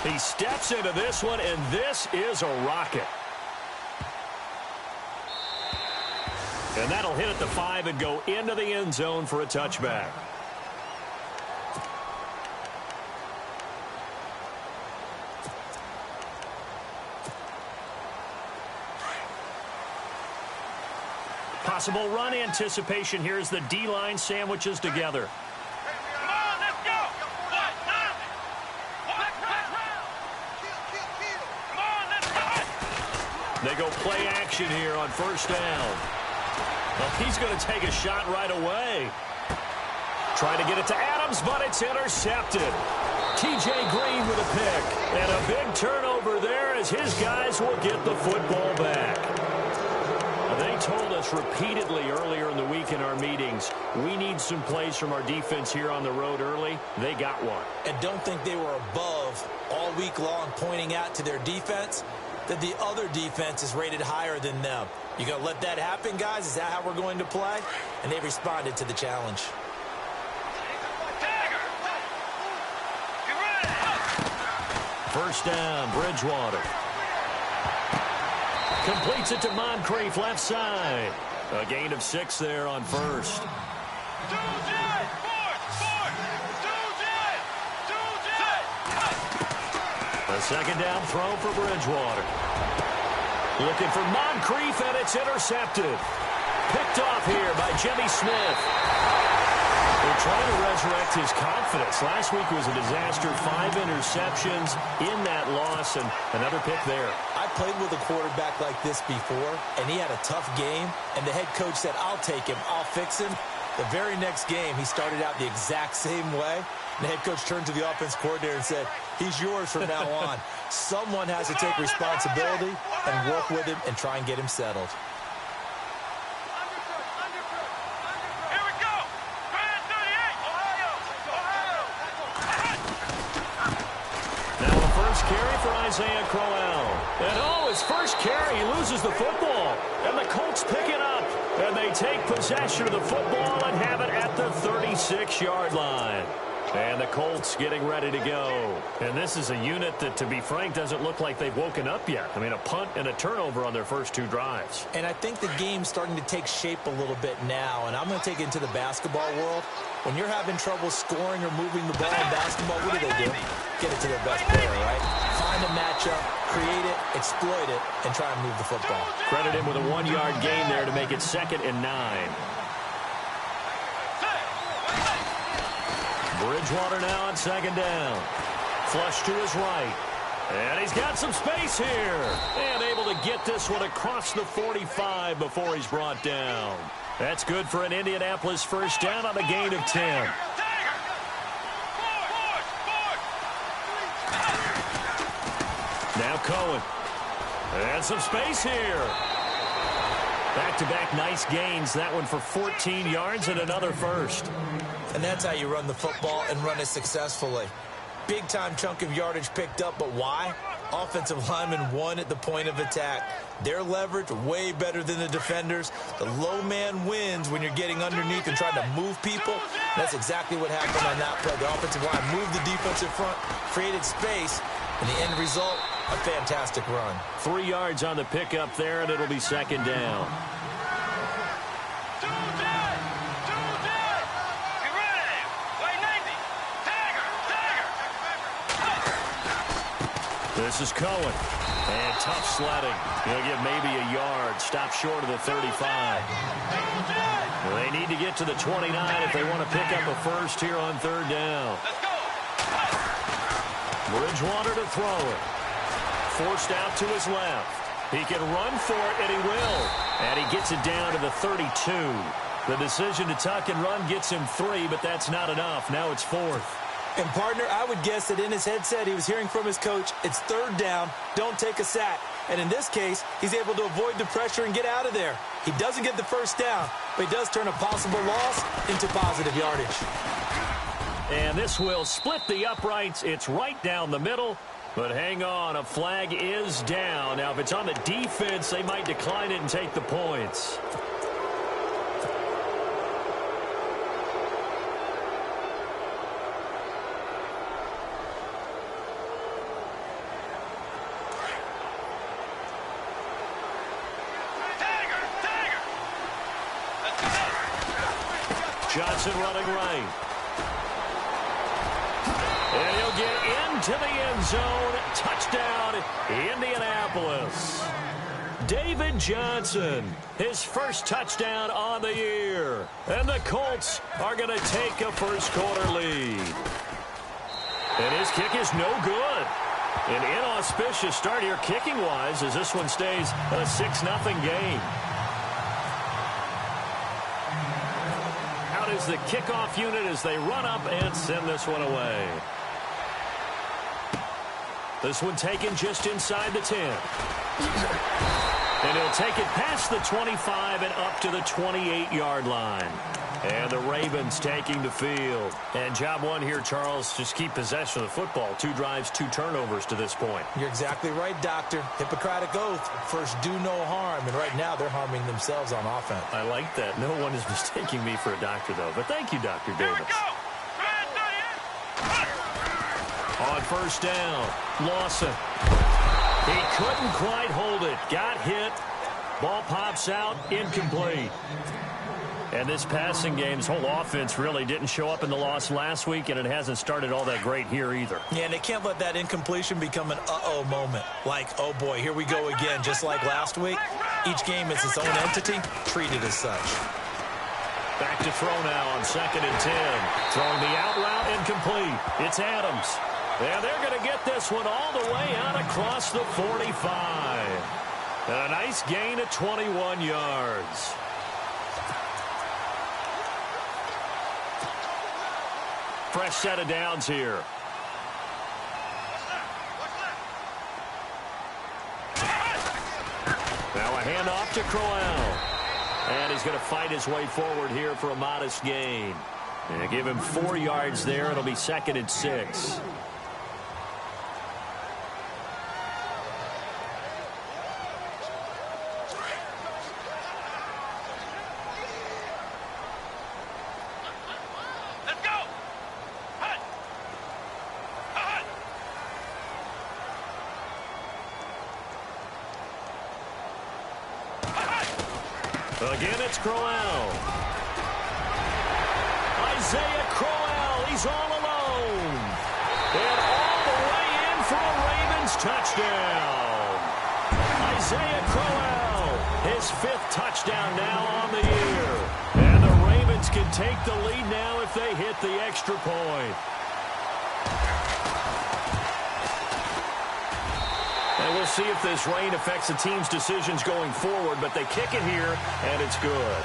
He steps into this one, and this is a rocket. And that'll hit at the 5 and go into the end zone for a touchback. Possible run anticipation here as the D-line sandwiches together. Come on, let's go! Come on, let's go! They go play action here on first down. Well, he's going to take a shot right away. Trying to get it to Adams, but it's intercepted. T.J. Green with a pick. And a big turnover there as his guys will get the football back. They told us repeatedly earlier in the week in our meetings, we need some plays from our defense here on the road early. They got one. And don't think they were above all week long pointing out to their defense that the other defense is rated higher than them. You going to let that happen, guys? Is that how we're going to play? And they responded to the challenge. First down, Bridgewater. Completes it to Moncrief, left side. A gain of 6 there on first. A second down throw for Bridgewater. Looking for Moncrief, and it's intercepted. Picked off here by Jimmy Smith. They're trying to resurrect his confidence. Last week was a disaster. 5 interceptions in that loss, and another pick there. I played with a quarterback like this before, and he had a tough game, and the head coach said, I'll take him, I'll fix him. The very next game, he started out the exact same way. And the head coach turned to the offense coordinator and said, he's yours from now on. Someone has to take responsibility and work with him and try and get him settled. Carry for Isaiah Crowell. And his first carry, he loses the football. And the Colts pick it up. And they take possession of the football and have it at the 36-yard line. And the Colts getting ready to go. And this is a unit that, to be frank, doesn't look like they've woken up yet. I mean, a punt and a turnover on their first 2 drives. And I think the game's starting to take shape a little bit now. And I'm going to take it into the basketball world. When you're having trouble scoring or moving the ball in basketball, what do? Get it to their best player, right? Find a matchup, create it, exploit it, and try and move the football. Credit him with a 1-yard gain there to make it 2nd and 9. Bridgewater now on 2nd down. Flush to his right. And he's got some space here. And able to get this one across the 45 before he's brought down. That's good for an Indianapolis first down on a gain of 10. Now Cohen. And some space here. Back-to-back nice gains. That one for 14 yards and another first. And that's how you run the football and run it successfully. Big-time chunk of yardage picked up, but why? Offensive lineman won at the point of attack. Their leverage way better than the defenders. The low man wins when you're getting underneath and trying to move people. That's exactly what happened on that play. The offensive line moved the defensive front, created space, and the end result, a fantastic run. 3 yards on the pickup there, and it'll be 2nd down. This is Cohen. And tough sledding. He'll get maybe a yard. Stop short of the 35. They need to get to the 29 if they want to pick up a first here on 3rd down. Bridgewater to throw it. Forced out to his left. He can run for it, and he will. And he gets it down to the 32. The decision to tuck and run gets him 3, but that's not enough. Now it's 4th. And, partner, I would guess that in his headset he was hearing from his coach, it's 3rd down, don't take a sack. And in this case, he's able to avoid the pressure and get out of there. He doesn't get the first down, but he does turn a possible loss into positive yardage. And this will split the uprights. It's right down the middle. But hang on, a flag is down. Now, if it's on the defense, they might decline it and take the points. Johnson running right. And he'll get into the end zone. Touchdown, Indianapolis. David Johnson, his first touchdown on the year. And the Colts are going to take a first-quarter lead. And his kick is no good. An inauspicious start here kicking-wise as this one stays a 6-0 game. Out is the kickoff unit as they run up and send this one away. This one taken just inside the 10. And he'll take it past the 25 and up to the 28-yard line. And the Ravens taking the field. And job one here, Charles, just keep possession of the football. 2 drives, 2 turnovers to this point. You're exactly right, Doctor. Hippocratic oath. First, do no harm. And right now, they're harming themselves on offense. I like that. No one is mistaking me for a doctor, though. But thank you, Dr. Davis. On first down, Lawson. He couldn't quite hold it. Got hit. Ball pops out. Incomplete. And this passing game's whole offense really didn't show up in the loss last week, and it hasn't started all that great here either. Yeah, and they can't let that incompletion become an uh-oh moment. Like, oh boy, here we go again, just like last week. Each game is its own entity, treated as such. Back to throw now on 2nd and 10. Throwing the out route, incomplete. It's Adams. And they're going to get this one all the way out across the 45. And a nice gain of 21 yards. Fresh set of downs here. Now a handoff to Crowell. And he's going to fight his way forward here for a modest gain. And give him 4 yards there. It'll be 2nd and 6. Again, it's Crowell. Isaiah Crowell, he's all alone. And all the way in for a Ravens touchdown. Isaiah Crowell, his 5th touchdown now on the year. And the Ravens can take the lead now if they hit the extra point. And we'll see if this rain affects the team's decisions going forward, but they kick it here, and it's good.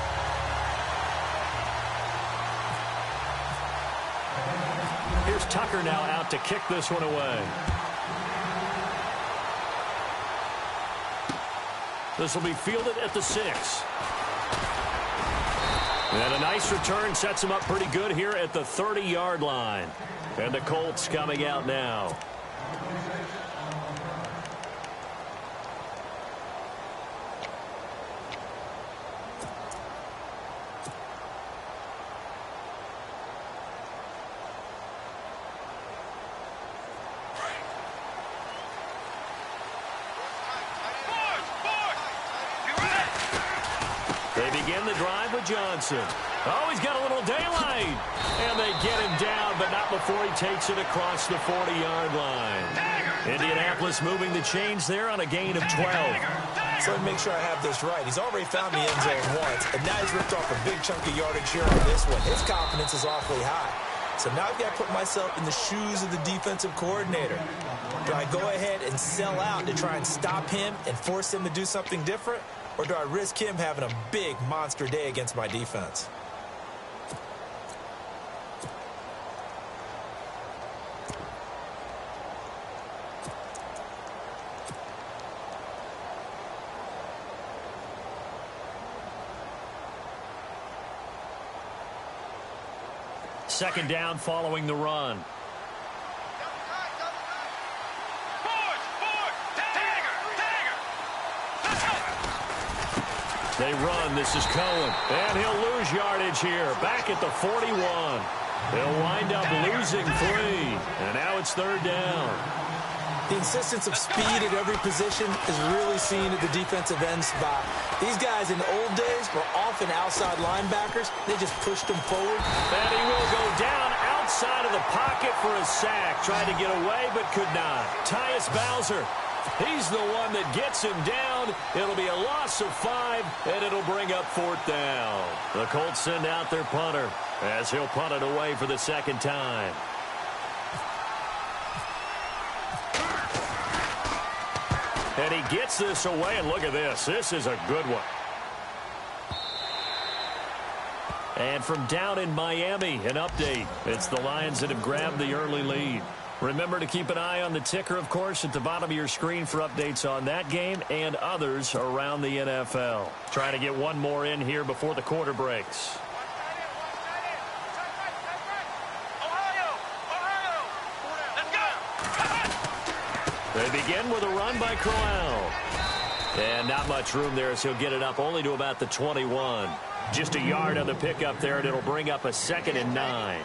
Here's Tucker now out to kick this one away. This will be fielded at the 6. And a nice return sets him up pretty good here at the 30-yard line. And the Colts coming out now. Begin the drive with Johnson. Oh, he's got a little daylight. And they get him down, but not before he takes it across the 40-yard line. Indianapolis moving the chains there on a gain of 12. So let me make sure I have this right. He's already found the end zone once, and now he's ripped off a big chunk of yardage here on this one. His confidence is awfully high. So now I've got to put myself in the shoes of the defensive coordinator. Do I go ahead and sell out to try and stop him and force him to do something different? Or do I risk him having a big monster day against my defense? Second down following the run. They run. This is Cohen. And he'll lose yardage here. Back at the 41. They'll wind up losing 3. And now it's 3rd down. The insistence of speed at every position is really seen at the defensive end spot. These guys in the old days were often outside linebackers. They just pushed them forward. And he will go down outside of the pocket for a sack. Tried to get away, but could not. Tyus Bowser, he's the one that gets him down. It'll be a loss of 5, and it'll bring up 4th down. The Colts send out their punter as he'll punt it away for the 2nd time. And he gets this away, and look at this. This is a good one. And from down in Miami, an update. It's the Lions that have grabbed the early lead. Remember to keep an eye on the ticker, of course, at the bottom of your screen for updates on that game and others around the NFL. Trying to get one more in here before the quarter breaks. They begin with a run by Crowell. And not much room there as he'll get it up only to about the 21. Just a yard on the pickup there, and it'll bring up a 2nd and 9.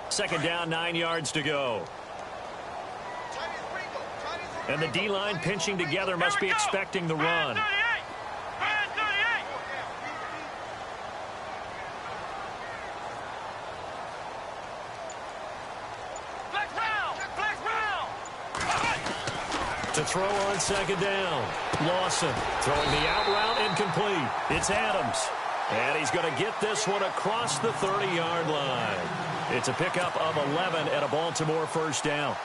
Second down, 9 yards to go. And the D-line pinching together must be expecting the run. To throw on 2nd down. Lawson throwing the out route incomplete. It's Adams. And he's going to get this one across the 30-yard line. It's a pickup of 11 and a Baltimore 1st down.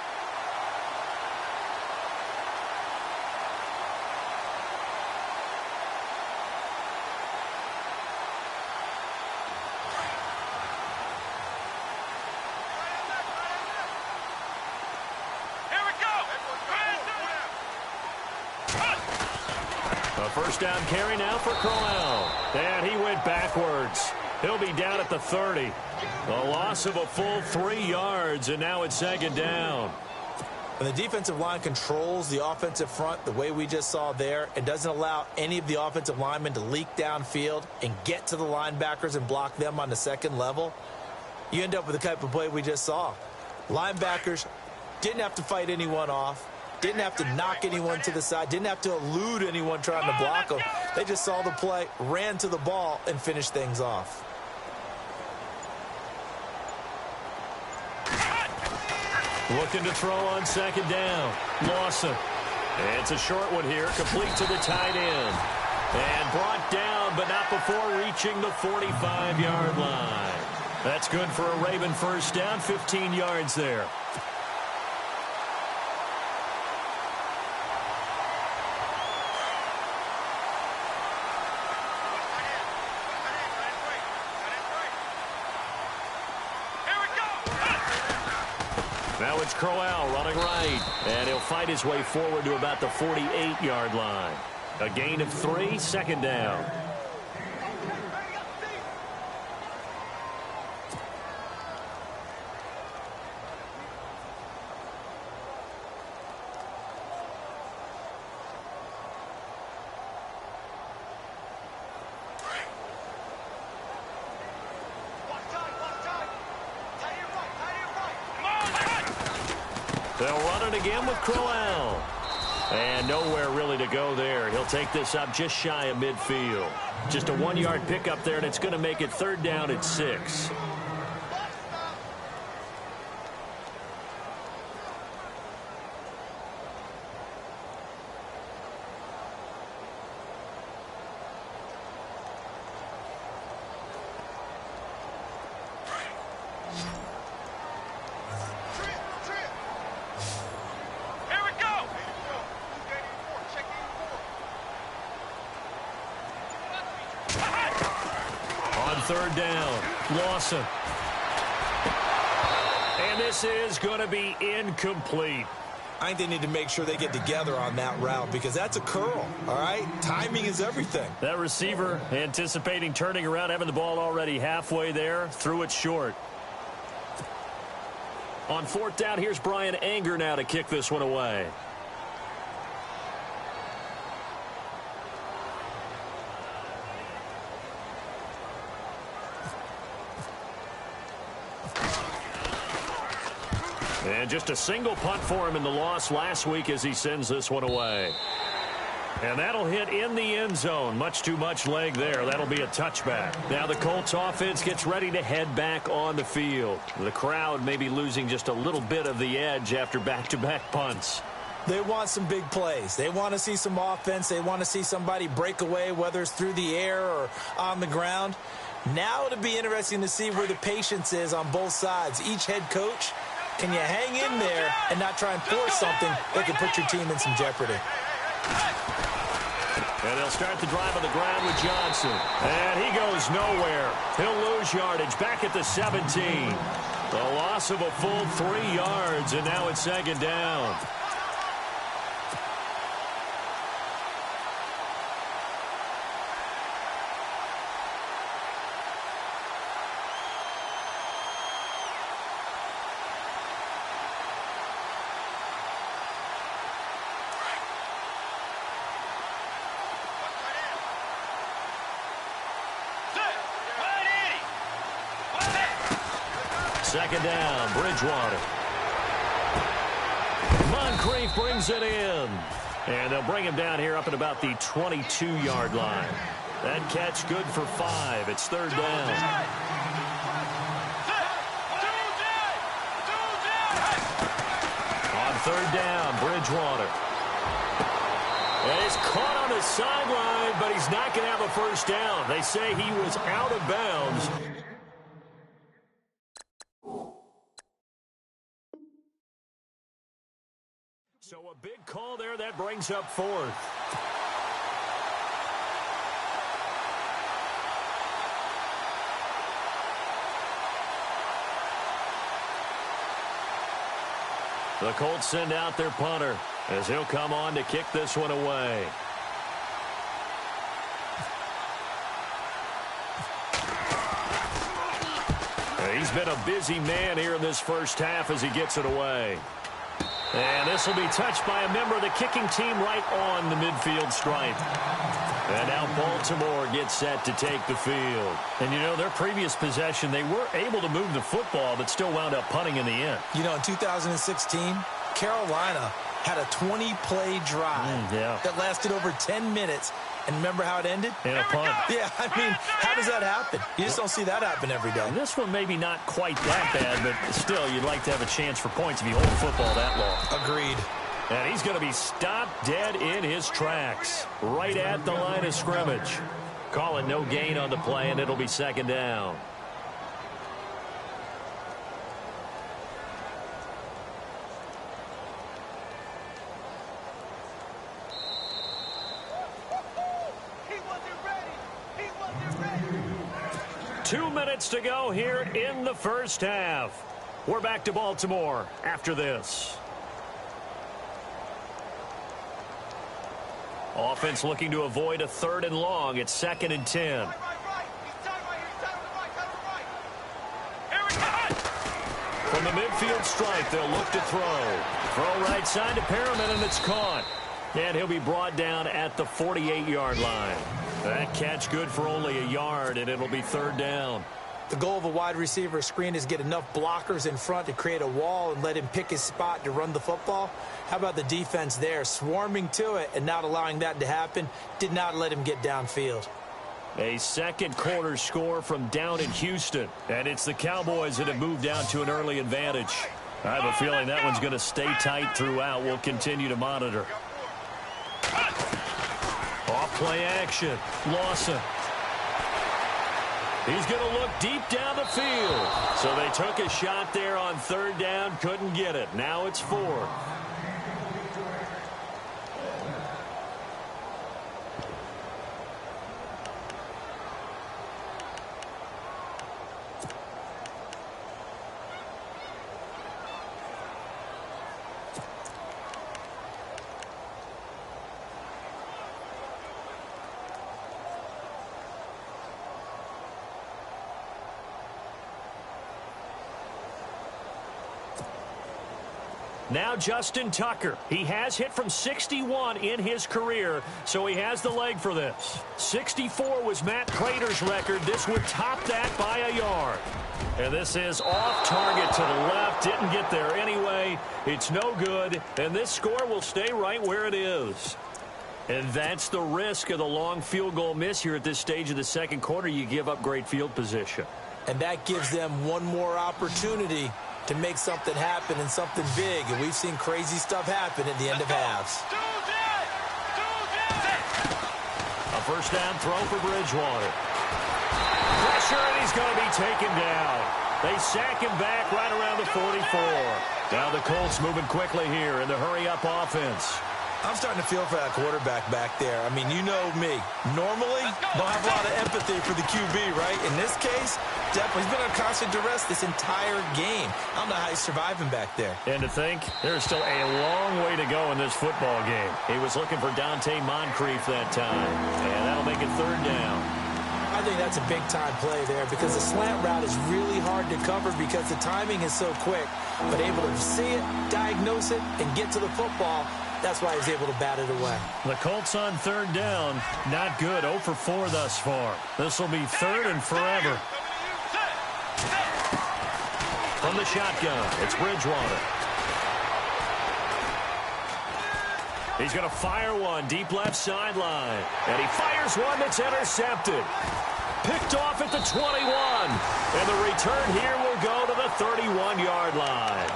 A 1st down carry now for Crowell. And he went backwards. He'll be down at the 30. A loss of a full 3 yards, and now it's 2nd down. When the defensive line controls the offensive front the way we just saw there, it doesn't allow any of the offensive linemen to leak downfield and get to the linebackers and block them on the 2nd level. You end up with the type of play we just saw. Linebackers didn't have to fight anyone off, didn't have to knock anyone to the side, didn't have to elude anyone trying to block them. They just saw the play, ran to the ball, and finished things off. Looking to throw on 2nd down. Lawson. It's a short one here, complete to the tight end. And brought down, but not before reaching the 45-yard line. That's good for a Raven 1st down, 15 yards there. Now it's Crowell running right, and he'll fight his way forward to about the 48-yard line. A gain of 3, 2nd down. They'll run it again with Crowell. And nowhere really to go there. He'll take this up just shy of midfield. Just a 1-yard pickup there, and it's going to make it 3rd down at 6. On 3rd down, Lawson. And this is going to be incomplete. I think they need to make sure they get together on that route because that's a curl, all right? Timing is everything. That receiver anticipating turning around, having the ball already halfway there, threw it short. On fourth down, here's Brian Anger now to kick this one away. And just a single punt for him in the loss last week as he sends this one away. And that'll hit in the end zone. Much too much leg there. That'll be a touchback. Now the Colts offense gets ready to head back on the field. The crowd may be losing just a little bit of the edge after back-to-back punts. They want some big plays. They want to see some offense. They want to see somebody break away, whether it's through the air or on the ground. Now it'll be interesting to see where the patience is on both sides. Each head coach, can you hang in there and not try and force something that could put your team in some jeopardy? And they'll start the drive on the ground with Johnson. And he goes nowhere. He'll lose yardage back at the 17. A loss of a full 3 yards, and now it's second down. Second down, Bridgewater. Moncrief brings it in. And they'll bring him down here up at about the 22-yard line. That catch good for 5. It's third down. On third down, Bridgewater. And he's caught on the sideline, but he's not going to have a first down. They say he was out of bounds. So a big call there. That brings up fourth. The Colts send out their punter as he'll come on to kick this one away. He's been a busy man here in this first half as he gets it away. And this will be touched by a member of the kicking team right on the midfield stripe. And now Baltimore gets set to take the field. And, you know, their previous possession, they were able to move the football, but still wound up punting in the end. You know, in 2016, Carolina had a 20-play drive that lasted over 10 minutes. And remember how it ended? In a punt. Yeah, I mean, how does that happen? You just don't see that happen every day. And this one maybe not quite that bad, but still, you'd like to have a chance for points if you hold the football that long. Agreed. And he's going to be stopped dead in his tracks, right at the line of scrimmage. Calling no gain on the play, and it'll be second down. Two minutes to go here in the first half. We're back to Baltimore after this. Offense looking to avoid a third and long. It's 2nd and 10. From the midfield stripe, they'll look to throw. Throw right side to Perriman, and it's caught. And he'll be brought down at the 48-yard line. That catch good for only a yard, and it'll be third down. The goal of a wide receiver screen is get enough blockers in front to create a wall and let him pick his spot to run the football. How about the defense there, swarming to it and not allowing that to happen? Did not let him get downfield. A second quarter score from down in Houston, and it's the Cowboys that have moved down to an early advantage. I have a feeling that one's going to stay tight throughout. We'll continue to monitor. Off play action. Lawson. He's going to look deep down the field. So they took a shot there on third down. Couldn't get it. Now it's 4th. Now Justin Tucker. He has hit from 61 in his career, so he has the leg for this. 64 was Matt Prater's record. This would top that by a yard. And this is off target to the left. Didn't get there anyway. It's no good, and this score will stay right where it is. And that's the risk of the long field goal miss here at this stage of the second quarter. You give up great field position. And that gives them one more opportunity to make something happen and something big. And we've seen crazy stuff happen at the end of halves. A first down throw for Bridgewater. Pressure, and he's going to be taken down. They sack him back right around the 44. Now the Colts moving quickly here in the hurry-up offense. I'm starting to feel for that quarterback back there. I mean, you know me. Normally, don't have a lot of empathy for the QB, right? In this case, definitely, he's been under constant duress this entire game. I don't know how he's surviving back there. And to think, there's still a long way to go in this football game. He was looking for Dante Moncrief that time, and that'll make it third down. I think that's a big-time play there because the slant route is really hard to cover because the timing is so quick. But able to see it, diagnose it, and get to the football, that's why he's able to bat it away. The Colts on third down, not good. 0 for 4 thus far. This will be third and forever. From the shotgun, it's Bridgewater. He's going to fire one deep left sideline. And he fires one that's intercepted. Picked off at the 21. And the return here will go to the 31-yard line.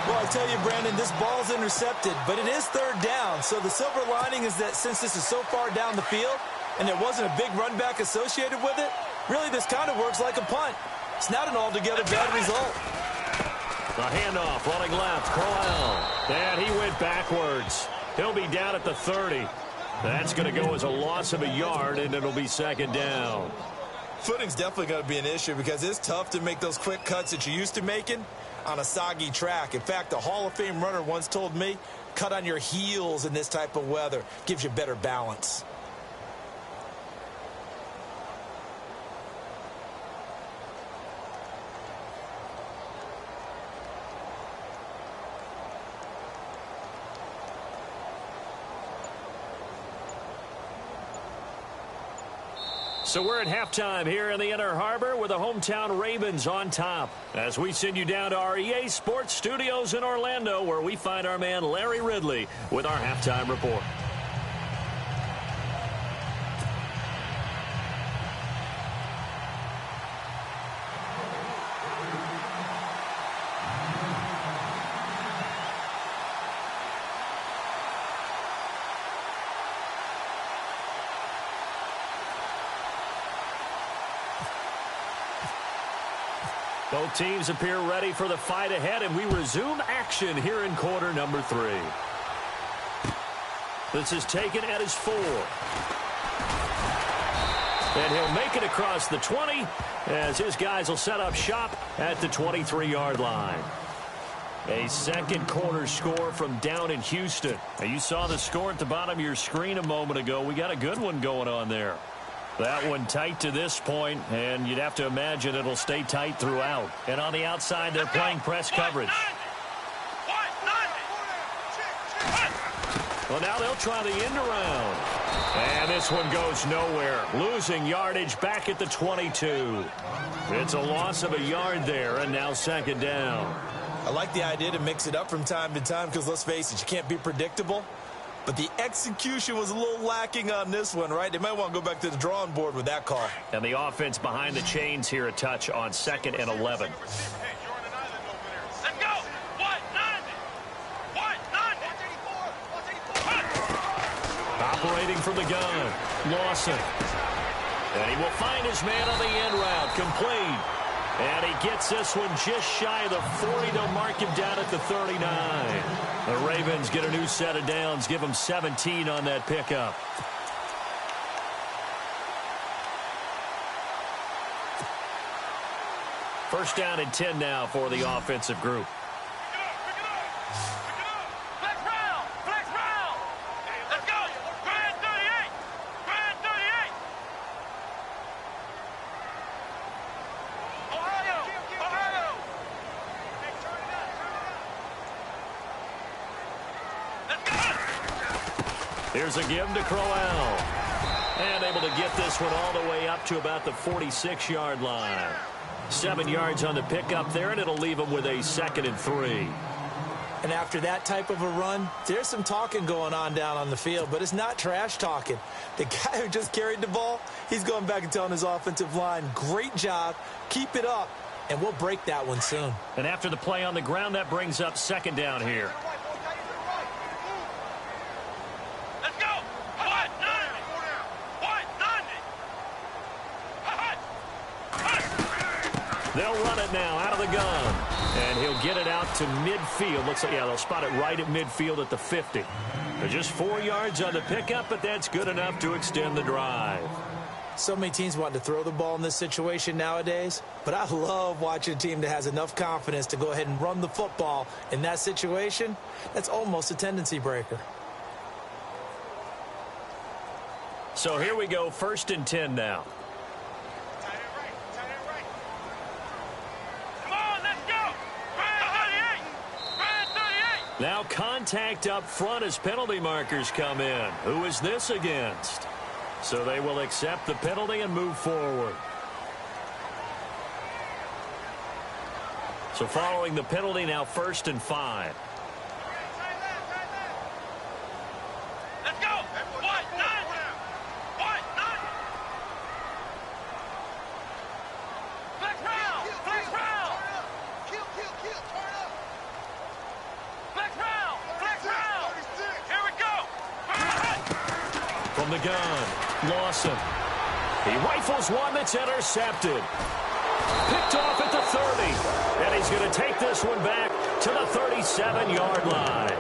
Well, I tell you, Brandon, this ball's intercepted, but it is third down. So the silver lining is that since this is so far down the field and there wasn't a big run back associated with it, really this kind of works like a punt. It's not an altogether bad result. The handoff running left, Crowell. And he went backwards. He'll be down at the 30. That's going to go as a loss of a yard, and it'll be second down. Footing's definitely going to be an issue because it's tough to make those quick cuts that you're used to making on a soggy track. In fact, a Hall of Fame runner once told me, cut on your heels in this type of weather. Gives you better balance. So we're at halftime here in the Inner Harbor with the hometown Ravens on top. As we send you down to our EA Sports Studios in Orlando, where we find our man Larry Ridley with our halftime report. Both teams appear ready for the fight ahead, and we resume action here in quarter number 3. This is taken at his 4. And he'll make it across the 20 as his guys will set up shop at the 23-yard line. A second quarter score from down in Houston. Now, you saw the score at the bottom of your screen a moment ago. We got a good one going on there. That one tight to this point, and you'd have to imagine it'll stay tight throughout. And on the outside, they're playing press coverage. Well, now they'll try the end around. And this one goes nowhere. Losing yardage back at the 22. It's a loss of a yard there, and now second down. I like the idea to mix it up from time to time because, let's face it, you can't be predictable. But the execution was a little lacking on this one, right? They might want to go back to the drawing board with that call. And the offense behind the chains here a touch on 2nd and 11. Let's go! 190! 190! Operating from the gun, Lawson. And he will find his man on the end route, complete. And he gets this one just shy of the 40 to mark him down at the 39. The Ravens get a new set of downs, give them 17 on that pickup. First down and 10 now for the offensive group. Here's a give to Crowell. And able to get this one all the way up to about the 46-yard line. 7 yards on the pickup there, and it'll leave them with a 2nd and 3. And after that type of a run, there's some talking going on down on the field, but it's not trash talking. The guy who just carried the ball, he's going back and telling his offensive line, great job, keep it up, and we'll break that one soon. And after the play on the ground, that brings up 2nd down here. Let's go. What? 90. What? 90. They'll run it now out of the gun. And he'll get it out to midfield. Looks like, yeah, they'll spot it right at midfield at the 50. They're just 4 yards on the pickup, but that's good enough to extend the drive. So many teams want to throw the ball in this situation nowadays, but I love watching a team that has enough confidence to go ahead and run the football in that situation. That's almost a tendency breaker. So here we go, 1st and 10 now. Now contact up front as penalty markers come in. Who is this against? So they will accept the penalty and move forward. So following the penalty, now 1st and 5. Let's go. What? 90. What? 90. Flex round. Flex round. Kill. Turn up. Flex round. Flex round. Here we go. From the gun, Lawson. He rifles one that's intercepted. Picked off at the 30. And he's going to take this one back to the 37-yard line.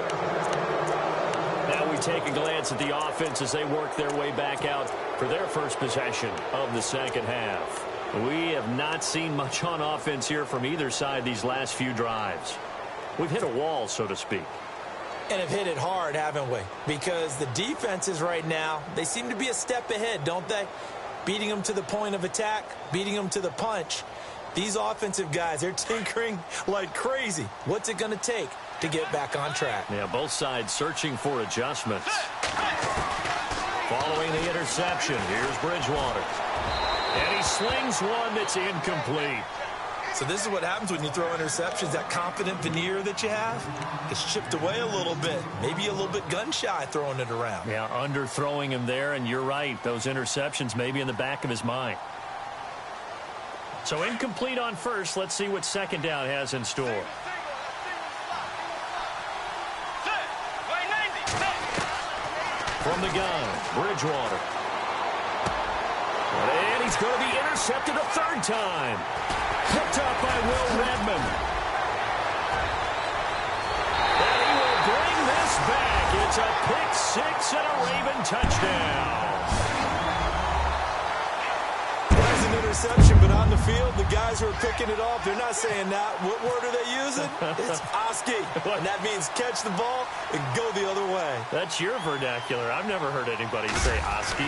Now we take a glance at the offense as they work their way back out for their first possession of the second half. We have not seen much on offense here from either side these last few drives. We've hit a wall, so to speak. And have hit it hard, haven't we? Because the defenses right now, they seem to be a step ahead, don't they? Beating them to the point of attack, beating them to the punch. These offensive guys, they're tinkering like crazy. What's it going to take to get back on track? Yeah, both sides searching for adjustments. Following the interception, here's Bridgewater. And he slings one that's incomplete. So this is what happens when you throw interceptions. That confident veneer that you have gets chipped away a little bit. Maybe a little bit gun-shy throwing it around. Yeah, underthrowing him there, and you're right. Those interceptions may be in the back of his mind. So incomplete on first. Let's see what 2nd down has in store. From the gun, Bridgewater. And he's going to be intercepted a 3rd time. Picked up by Will Redmond. And he will bring this back. It's a pick 6 and a Raven touchdown. There's an interception, but on the field, the guys who are picking it off, they're not saying that. What word are they using? It's Oski. And that means catch the ball and go the other way. That's your vernacular. I've never heard anybody say Oski.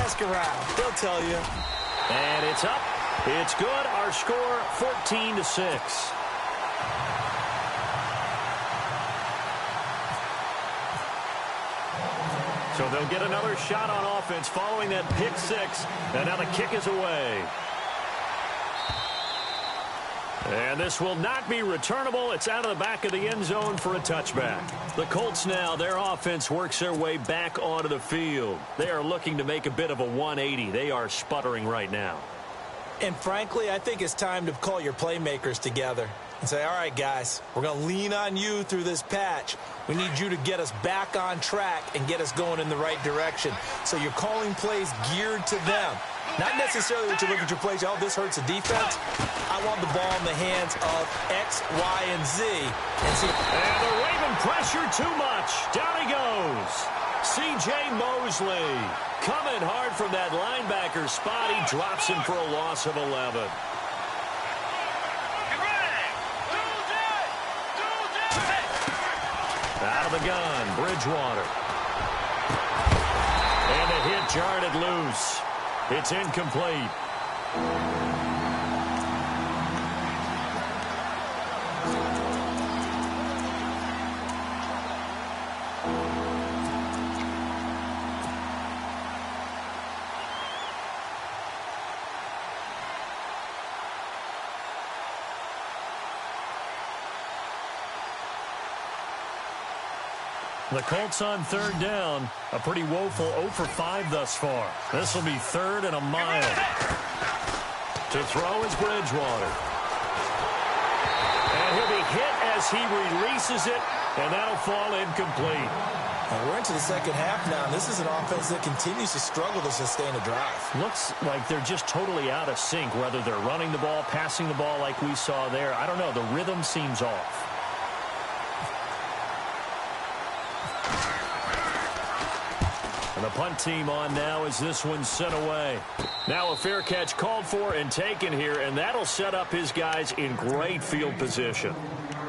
Ask around. They'll tell you. And it's up. It's good. Our score, 14-6. So they'll get another shot on offense following that pick 6. And now the kick is away. And this will not be returnable. It's out of the back of the end zone for a touchback. The Colts now, their offense works their way back onto the field. They are looking to make a bit of a 180. They are sputtering right now. And frankly, I think it's time to call your playmakers together and say, all right, guys, we're going to lean on you through this patch. We need you to get us back on track and get us going in the right direction. So you're calling plays geared to them. Not necessarily that you look at your plays, oh, this hurts the defense. I want the ball in the hands of X, Y, and Z. And the Raven pressure too much. Down he goes. C.J. Mosley coming hard from that linebacker spot. He drops him for a loss of 11. Out of the gun, Bridgewater. And the hit jarred it loose. It's incomplete. The Colts on third down. A pretty woeful 0 for 5 thus far. This will be 3rd and a mile. To throw is Bridgewater. And he'll be hit as he releases it, and that'll fall incomplete. And we're into the second half now, and this is an offense that continues to struggle to sustain a drive. Looks like they're just totally out of sync, whether they're running the ball, passing the ball like we saw there. I don't know. The rhythm seems off. And the punt team on now as this one's sent away. Now a fair catch called for and taken here, and that'll set up his guys in great field position.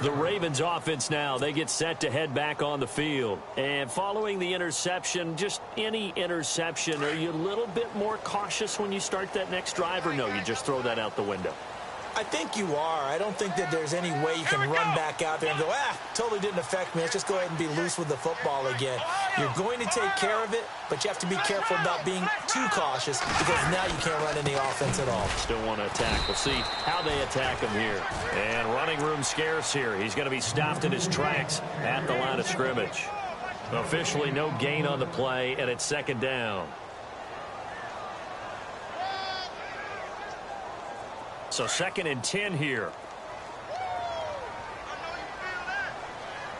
The Ravens offense now, they get set to head back on the field. And following the interception, just any interception, are you a little bit more cautious when you start that next drive, or no, you just throw that out the window? I think you are. I don't think that there's any way you can run back out there and go, totally didn't affect me. Let's just go ahead and be loose with the football again. You're going to take care of it, but you have to be careful about being too cautious because now you can't run any offense at all. Still want to attack. We'll see how they attack him here. And running room scarce here. He's going to be stopped in his tracks at the line of scrimmage. Officially no gain on the play, and it's 2nd down. So 2nd and 10 here.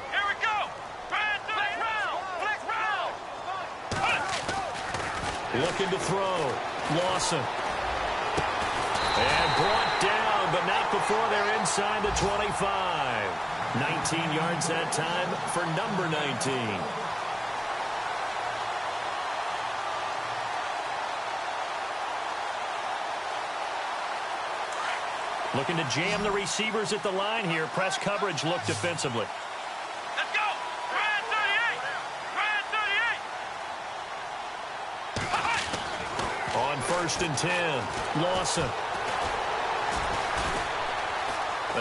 Here we go. Flex round. Looking to throw. Lawson. And brought down, but not before they're inside the 25. 19 yards that time for number 19. Looking to jam the receivers at the line here. Press coverage look defensively. Let's go. Brand 38. On 1st and 10, Lawson.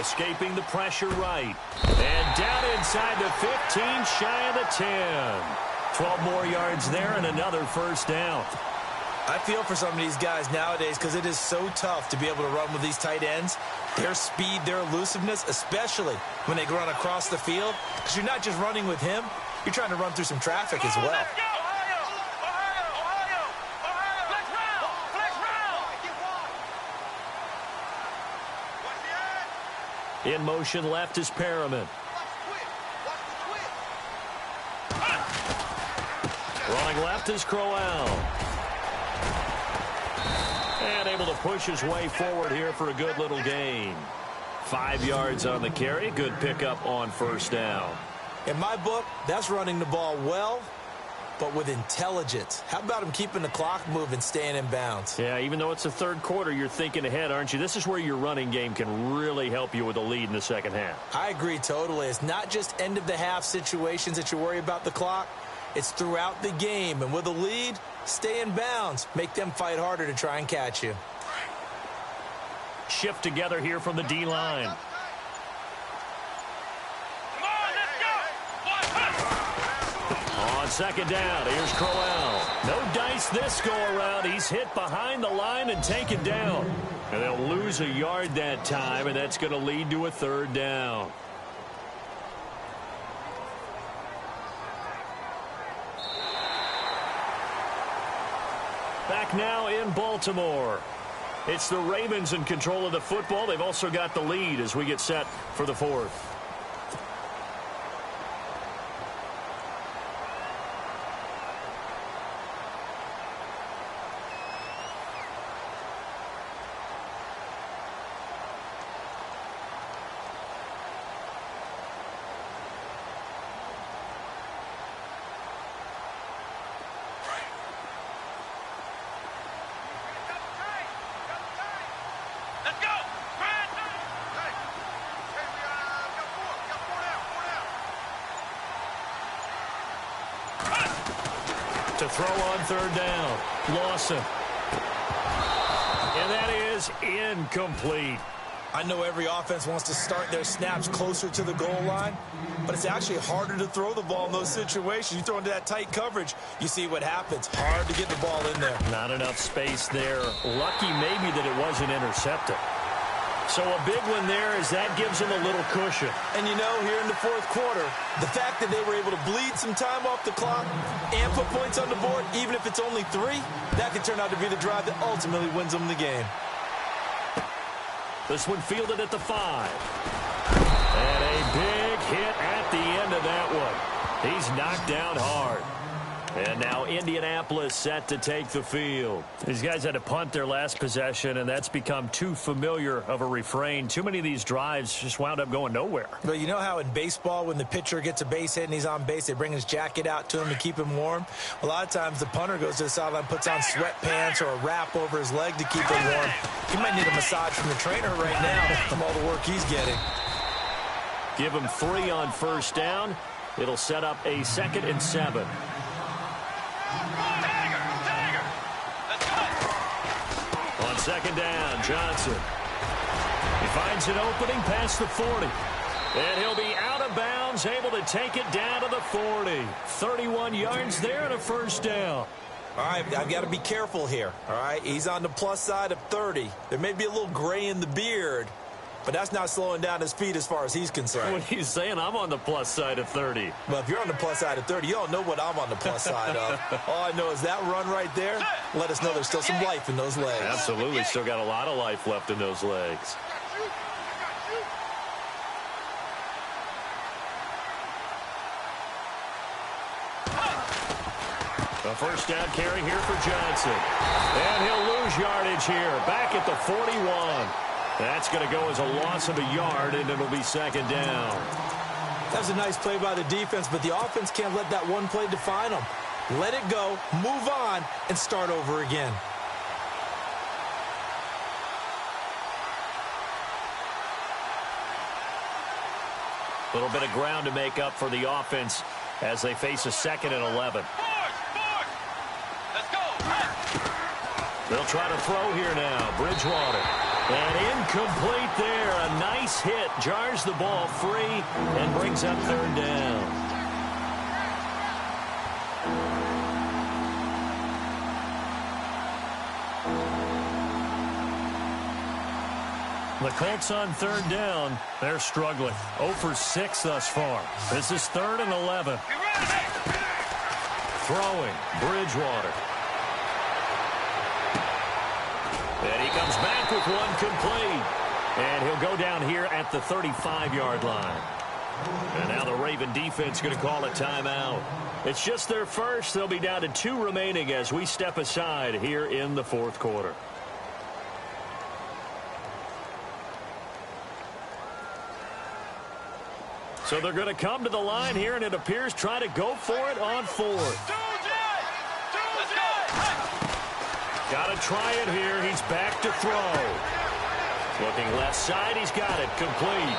Escaping the pressure right. And down inside the 15, shy of the 10. 12 more yards there and another 1st down. I feel for some of these guys nowadays because it is so tough to be able to run with these tight ends. Their speed, their elusiveness, especially when they run across the field. Because you're not just running with him, you're trying to run through some traffic as well. Let's go. Ohio. Flex round. In motion left is Perriman. Running left is Crowell. And able to push his way forward here for a good little gain. 5 yards on the carry. Good pickup on 1st down. In my book, that's running the ball well, but with intelligence. How about him keeping the clock moving, staying in bounds? Yeah, even though it's the 3rd quarter, you're thinking ahead, aren't you? This is where your running game can really help you with a lead in the 2nd half. I agree totally. It's not just end-of-the-half situations that you worry about the clock. It's throughout the game. And with a lead, stay in bounds. Make them fight harder to try and catch you. Shift together here from the D-line. On 2nd down, here's Crowell. No dice this go-around. He's hit behind the line and taken down. And they'll lose a yard that time, and that's going to lead to a 3rd down. Back now in Baltimore. It's the Ravens in control of the football. They've also got the lead as we get set for the 4th. To throw on 3rd down. Lawson. And that is incomplete. I know every offense wants to start their snaps closer to the goal line, but it's actually harder to throw the ball in those situations. You throw into that tight coverage, you see what happens. Hard to get the ball in there. Not enough space there. Lucky maybe that it wasn't intercepted. So a big one there as that gives them a little cushion. And you know, here in the fourth quarter, the fact that they were able to bleed some time off the clock and put points on the board, even if it's only 3, that could turn out to be the drive that ultimately wins them the game. This one fielded at the 5. And a big hit at the end of that one. He's knocked down hard. And now Indianapolis set to take the field. These guys had to punt their last possession, and that's become too familiar of a refrain. Too many of these drives just wound up going nowhere. But you know how in baseball, when the pitcher gets a base hit and he's on base, they bring his jacket out to him to keep him warm? A lot of times the punter goes to the sideline, puts on sweatpants or a wrap over his leg to keep him warm. He might need a massage from the trainer right now from all the work he's getting. Give him 3 on first down. It'll set up a 2nd and 7. On 2nd down, Johnson. He finds an opening past the 40. And he'll be out of bounds, able to take it down to the 40. 31 yards there and a first down. All right, I've got to be careful here, all right? He's on the plus side of 30. There may be a little gray in the beard, but that's not slowing down his speed as far as he's concerned. What he's saying, I'm on the plus side of 30. Well, if you're on the plus side of 30, you don't know what I'm on the plus side of. All I know is that run right there, let us know there's still some life in those legs. Absolutely, still got a lot of life left in those legs. A first down carry here for Johnson. And he'll lose yardage here, back at the 41. That's going to go as a loss of a yard, and it'll be 2nd down. That was a nice play by the defense, but the offense can't let that one play define them. Let it go, move on, and start over again. A little bit of ground to make up for the offense as they face a 2nd and 11. Let's go. They'll try to throw here now. Bridgewater. And incomplete there. A nice hit. Jars the ball free and brings up 3rd down. The Colts on 3rd down. They're struggling. 0 for 6 thus far. This is 3rd and 11. Throwing. Bridgewater. And he comes back with one complete. And he'll go down here at the 35-yard line. And now the Raven defense going to call a timeout. It's just their first. They'll be down to 2 remaining as we step aside here in the 4th quarter. So they're going to come to the line here, and it appears try to go for it on 4th. Got to try it here. He's back to throw. Looking left side. He's got it. Complete.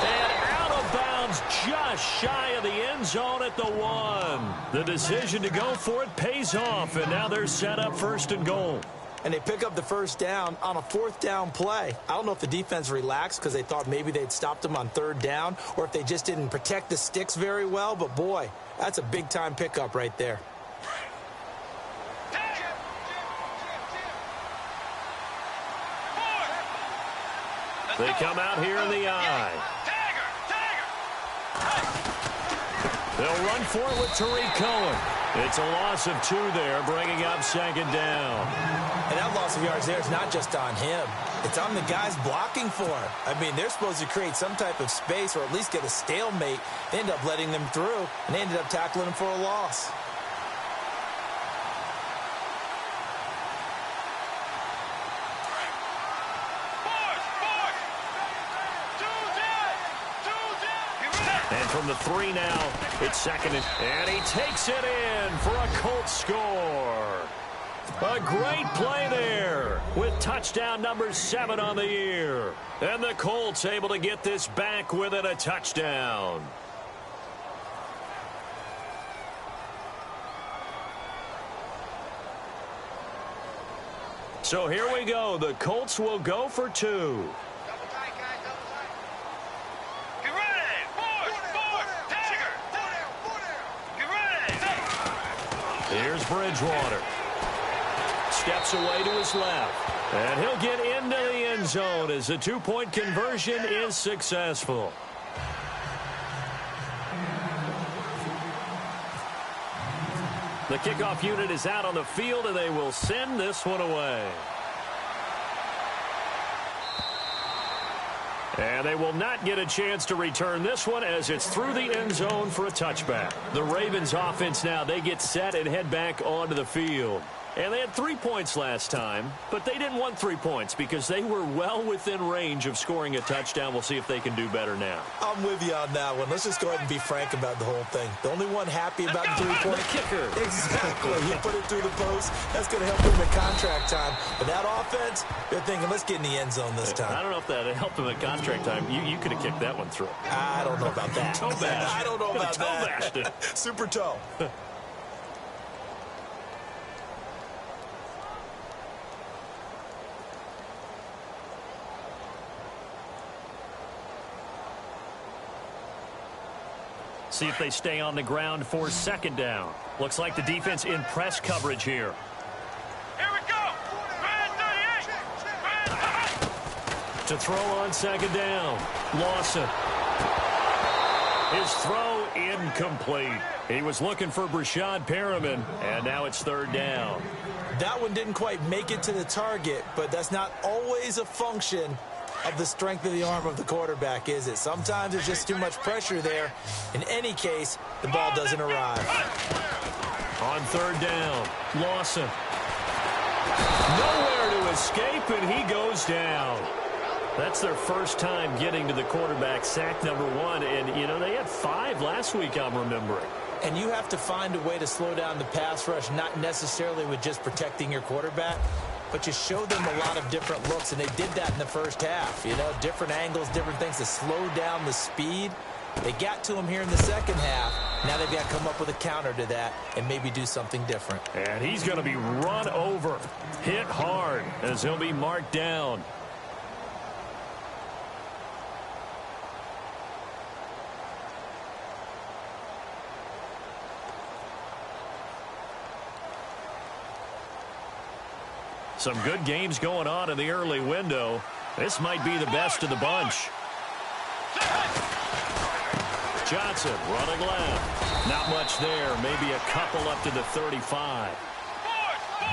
And out of bounds just shy of the end zone at the 1. The decision to go for it pays off, and now they're set up 1st and goal. And they pick up the first down on a 4th down play. I don't know if the defense relaxed because they thought maybe they'd stopped them on 3rd down or if they just didn't protect the sticks very well. But, boy, that's a big-time pickup right there. They come out here in the eye. They'll run for it with Tariq Cohen. It's a loss of 2 there, bringing up 2nd down. And that loss of yards there is not just on him. It's on the guys blocking for him. I mean, they're supposed to create some type of space or at least get a stalemate. They end up letting them through, and they ended up tackling him for a loss. And from the 3 now, it's 2nd and he takes it in for a Colts score. A great play there with touchdown number 7 on the year. And the Colts able to get this back within a touchdown. So here we go. The Colts will go for 2. Here's Bridgewater. Steps away to his left. And he'll get into the end zone as the two-point conversion is successful. The kickoff unit is out on the field, and they will send this one away. And they will not get a chance to return this one as it's through the end zone for a touchback. The Ravens offense now, they get set and head back onto the field. And they had 3 points last time, but they didn't want 3 points because they were well within range of scoring a touchdown. We'll see if they can do better now. I'm with you on that one. Let's just go ahead and be frank about the whole thing. The only one happy about the 3-point kicker. Exactly. You put it through the post. That's going to help him at contract time. But that offense, they're thinking, let's get in the end zone this time. I don't know if that helped him at contract time. You could have kicked that one through. I don't know about that. Toe bash. I don't know about toe that. Bashed it. Super toe. See if they stay on the ground for second down. Looks like the defense in press coverage here. Here we go. Red 38. To throw on second down. Lawson. His throw incomplete. He was looking for Brashad Perriman, and now it's third down. That one didn't quite make it to the target, but that's not always a function of the strength of the arm of the quarterback, is it? Sometimes there's just too much pressure there. In any case, the ball doesn't arrive. On third down, Lawson. Nowhere to escape, and he goes down. That's their first time getting to the quarterback, sack number 1. And, you know, they had 5 last week, I'm remembering. And you have to find a way to slow down the pass rush, not necessarily with just protecting your quarterback, but you show them a lot of different looks, and they did that in the first half. You know, different angles, different things to slow down the speed. They got to him here in the second half. Now they've got to come up with a counter to that and maybe do something different. And he's going to be run over, hit hard, as he'll be marked down. Some good games going on in the early window. This might be the best of the bunch. Johnson running left. Not much there. Maybe a couple up to the 35.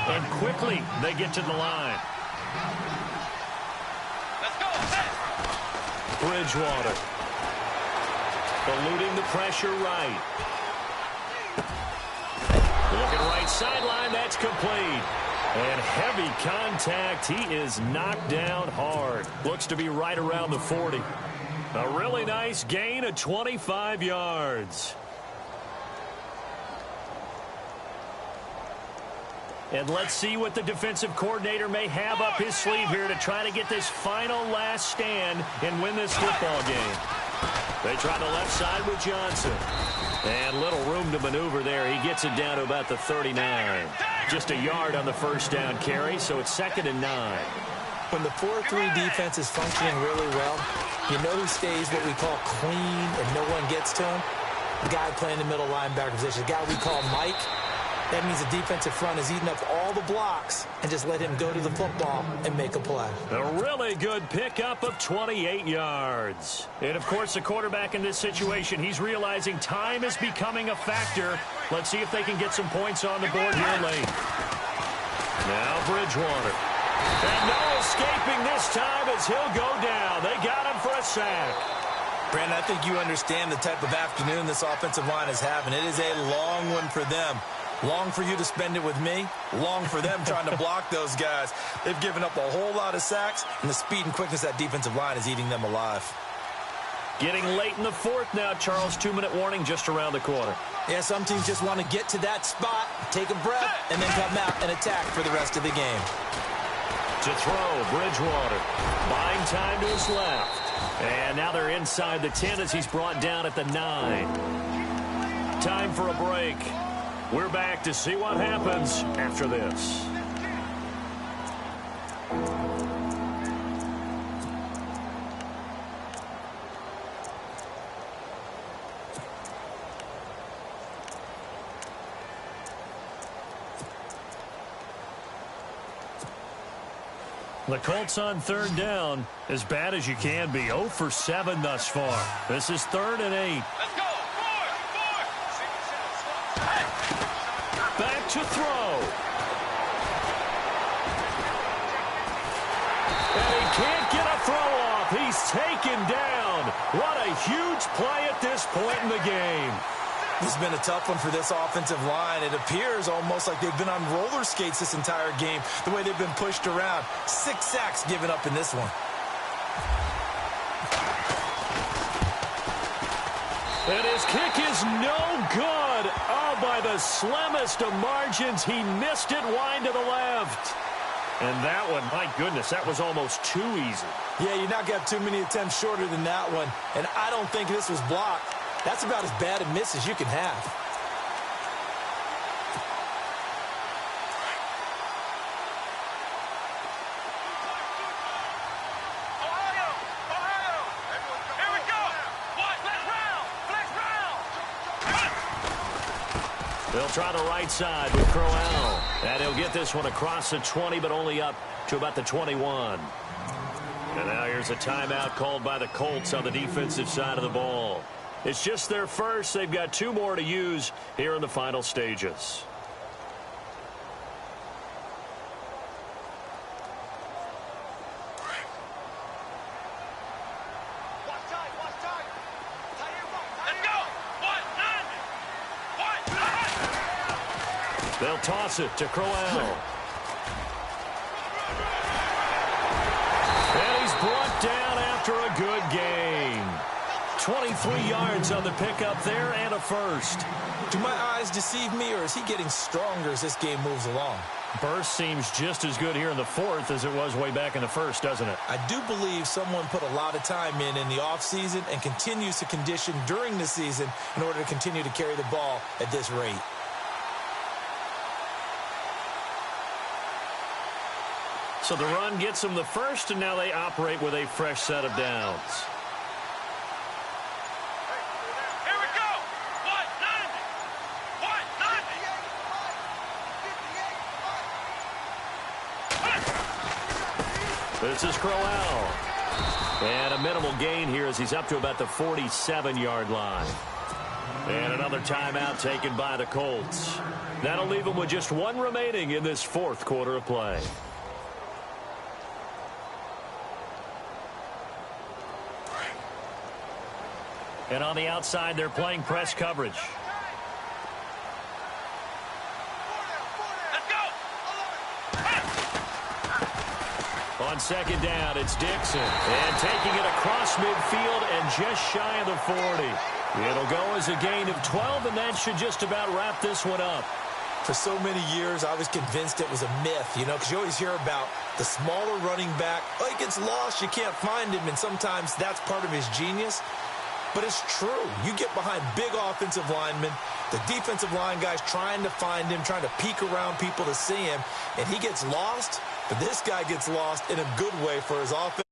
And quickly they get to the line. Let's go. Bridgewater. Eluding the pressure right. Looking right sideline. That's complete. And heavy contact. He is knocked down hard. Looks to be right around the 40. A really nice gain of 25 yards. And let's see what the defensive coordinator may have up his sleeve here to try to get this final last stand and win this football game. They try the left side with Johnson. And little room to maneuver there. He gets it down to about the 39. Just a yard on the first down carry, so it's 2nd and 9. When the 4-3 defense is functioning really well, you know who stays what we call clean and no one gets to him? The guy playing the middle linebacker position, the guy we call Mike. That means the defensive front is eating up all the blocks and just let him go to the football and make a play. A really good pickup of 28 yards. And, of course, the quarterback in this situation, he's realizing time is becoming a factor. Let's see if they can get some points on the board here late. Now Bridgewater. And no escaping this time as he'll go down. They got him for a sack. Brandon, I think you understand the type of afternoon this offensive line is having. It is a long one for them. Long for you to spend it with me. Long for them trying to block those guys. They've given up a whole lot of sacks, and the speed and quickness of that defensive line is eating them alive. Getting late in the 4th now, Charles. 2-minute warning just around the corner. Yeah, some teams just want to get to that spot, take a breath, and then come out and attack for the rest of the game. To throw, Bridgewater. Buying time to his left. And now they're inside the 10 as he's brought down at the 9. Time for a break. We're back to see what happens after this. The Colts on third down, as bad as you can be. 0 for 7 thus far. This is 3rd and 8. Let's go. Four. Back to throw. And he can't get a throw off. He's taken down. What a huge play at this point in the game. This has been a tough one for this offensive line. It appears almost like they've been on roller skates this entire game, the way they've been pushed around. 6 sacks given up in this one. And his kick is no good. Oh, by the slimmest of margins, he missed it wide to the left. And that one, my goodness, that was almost too easy. Yeah, you're not going to have too many attempts shorter than that one. And I don't think this was blocked. That's about as bad a miss as you can have. Ohio. Here we go. Flex round. They'll try the right side with Crowell. And he'll get this one across the 20, but only up to about the 21. And now here's a timeout called by the Colts on the defensive side of the ball. It's just their first. They've got 2 more to use here in the final stages. Let's go. They'll toss it to Crowell. And he's brought down after a good game. 23 yards on the pickup there and a first. Do my eyes deceive me, or is he getting stronger as this game moves along? Burst seems just as good here in the 4th as it was way back in the 1st, doesn't it? I do believe someone put a lot of time in the offseason and continues to condition during the season in order to continue to carry the ball at this rate. So the run gets them the first, and now they operate with a fresh set of downs. Here we go. 190. This is Crowell. And a minimal gain here as he's up to about the 47-yard line. And another timeout taken by the Colts. That'll leave them with just 1 remaining in this 4th quarter of play. And on the outside, they're playing press coverage. Let's go. On 2nd down, it's Dixon. And taking it across midfield and just shy of the 40. It'll go as a gain of 12, and that should just about wrap this one up. For so many years, I was convinced it was a myth, because you always hear about the smaller running back. Oh, he gets lost, you can't find him, and sometimes that's part of his genius. But it's true. You get behind big offensive linemen, the defensive line guys trying to find him, trying to peek around people to see him, and he gets lost, but this guy gets lost in a good way for his offense.